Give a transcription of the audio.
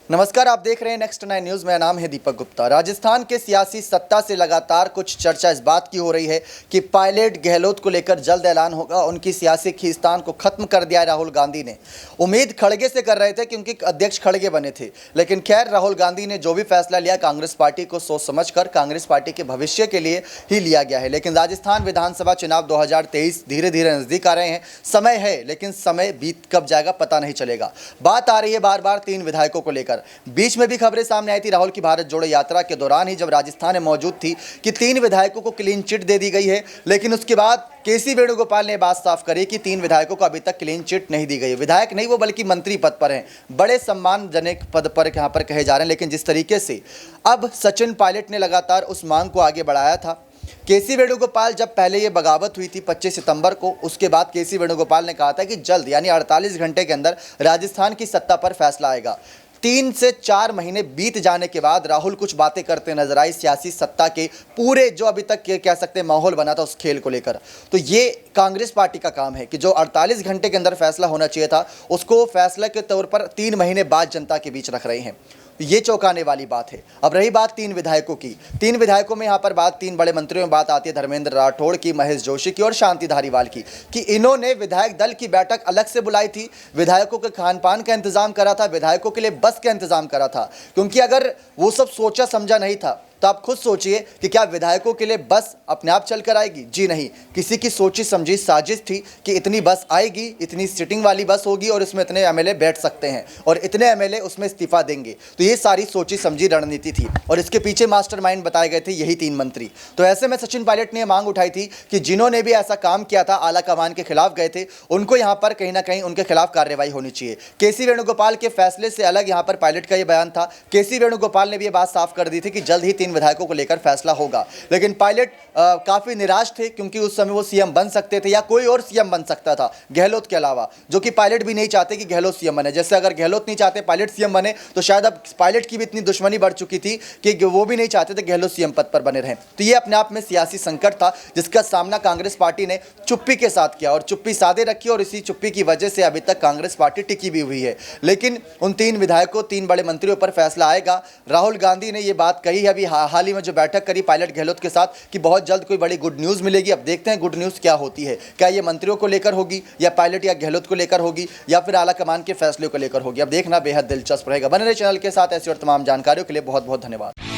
नमस्कार, आप देख रहे हैं नेक्स्ट 9 न्यूज़। मेरा नाम है दीपक गुप्ता। राजस्थान के सियासी सत्ता से लगातार कुछ चर्चा इस बात की हो रही है कि पायलट गहलोत को लेकर जल्द ऐलान होगा। उनकी सियासी खींचतान को खत्म कर दिया है राहुल गांधी ने। उम्मीद खड़गे से कर रहे थे क्योंकि अध्यक्ष खड़गे बने थे, लेकिन खैर राहुल गांधी ने जो भी फैसला लिया कांग्रेस पार्टी को सोच समझ कर कांग्रेस पार्टी के भविष्य के लिए ही लिया गया है। लेकिन राजस्थान विधानसभा चुनाव 2023 धीरे धीरे नजदीक आ रहे हैं। समय है, लेकिन समय बीत कब जाएगा पता नहीं चलेगा। बात आ रही है बार बार 3 विधायकों को लेकर। बीच में भी खबरें सामने आई थी राहुल की भारत जोड़ो यात्रा के दौरान ही, जब राजस्थान में मौजूद थी, कि 3 विधायकों को क्लीन चिट दे दी गई है। लेकिन उसके बाद केसी वेणुगोपाल ने बात साफ करी कि 3 विधायकों को अभी तक क्लीन चिट नहीं दी गई है। विधायक नहीं वो, बल्कि मंत्री पद पर हैं, बड़े सम्मानजनक पद पर यहाँ पर कहे जा रहे हैं। लेकिन जिस तरीके से अब सचिन पायलट ने लगातार उस मांग को आगे बढ़ाया था, केसी वेणुगोपाल जब पहले ये बगावत हुई थी 25 सितंबर को, उसके बाद केसी वेणुगोपाल ने कहा था कि जल्द यानी 48 घंटे के अंदर राजस्थान की सत्ता पर फैसला आएगा। 3 से 4 महीने बीत जाने के बाद राहुल कुछ बातें करते नजर आए सियासी सत्ता के पूरे जो अभी तक कह सकते हैं माहौल बना था उस खेल को लेकर। तो ये कांग्रेस पार्टी का काम है कि जो 48 घंटे के अंदर फैसला होना चाहिए था उसको फैसले के तौर पर 3 महीने बाद जनता के बीच रख रहे हैं। ये चौंकाने वाली बात है। अब रही बात 3 विधायकों की, 3 विधायकों में यहाँ पर बात 3 बड़े मंत्रियों में बात आती है धर्मेंद्र राठौड़ की, महेश जोशी की और शांति धारीवाल की, कि इन्होंने विधायक दल की बैठक अलग से बुलाई थी, विधायकों के खान पान का इंतजाम करा था, विधायकों के लिए बस का इंतजाम करा था। क्योंकि अगर वो सब सोचा समझा नहीं था तो आप खुद सोचिए कि क्या विधायकों के लिए बस अपने आप चलकर आएगी? जी नहीं, किसी की सोची समझी साजिश थी कि इतनी बस आएगी, इतनी सीटिंग वाली बस होगी और उसमें इतने एमएलए बैठ सकते हैं और इतने एमएलए उसमें इस्तीफा देंगे। तो ये सारी सोची समझी रणनीति थी और इसके पीछे मास्टरमाइंड बताए गए थे यही 3 मंत्री। तो ऐसे में सचिन पायलट ने मांग उठाई थी कि जिन्होंने भी ऐसा काम किया था, आला कमान के खिलाफ गए थे, उनको यहाँ पर कहीं ना कहीं उनके खिलाफ कार्रवाई होनी चाहिए। केसी वेणुगोपाल के फैसले से अलग यहाँ पर पायलट का ये बयान था। केसी वेणुगोपाल ने भी ये बात साफ कर दी थी कि जल्द ही 3 विधायकों को लेकर फैसला होगा। लेकिन पायलट काफी निराश थे क्योंकि उस समय वो सीएम बन सकते थे या कोई और सीएम बन सकता था गहलोत के अलावा, जो कि पायलट भी नहीं चाहते कि गहलोत सीएम बने। जैसे अगर गहलोत नहीं चाहते पायलट सीएम बने तो शायद अब पायलट की भी इतनी दुश्मनी बढ़ चुकी थी कि वो भी नहीं चाहते थे गहलोत सीएम पद पर बने रहें। तो ये अपने आप में सियासी संकट था जिसका सामना कांग्रेस पार्टी ने चुप्पी के साथ किया और चुप्पी साधे रखी और इसी चुप्पी की वजह से अभी तक कांग्रेस पार्टी टिकी भी हुई है। लेकिन उन 3 विधायकों 3 बड़े मंत्रियों पर फैसला आएगा। राहुल गांधी ने ये बात कही है अभी हाल ही में जो बैठक करी पायलट गहलोत के साथ कि बहुत जल्द कोई बड़ी गुड न्यूज़ मिलेगी। अब देखते हैं गुड न्यूज़ क्या होती है, क्या ये मंत्रियों को लेकर होगी या पायलट या गहलोत को लेकर होगी या फिर आला कमान के फैसले को लेकर होगी। अब देखना बेहद दिलचस्प रहेगा। बने रहे चैनल के साथ। ऐसी और तमाम जानकारियों के लिए बहुत बहुत धन्यवाद।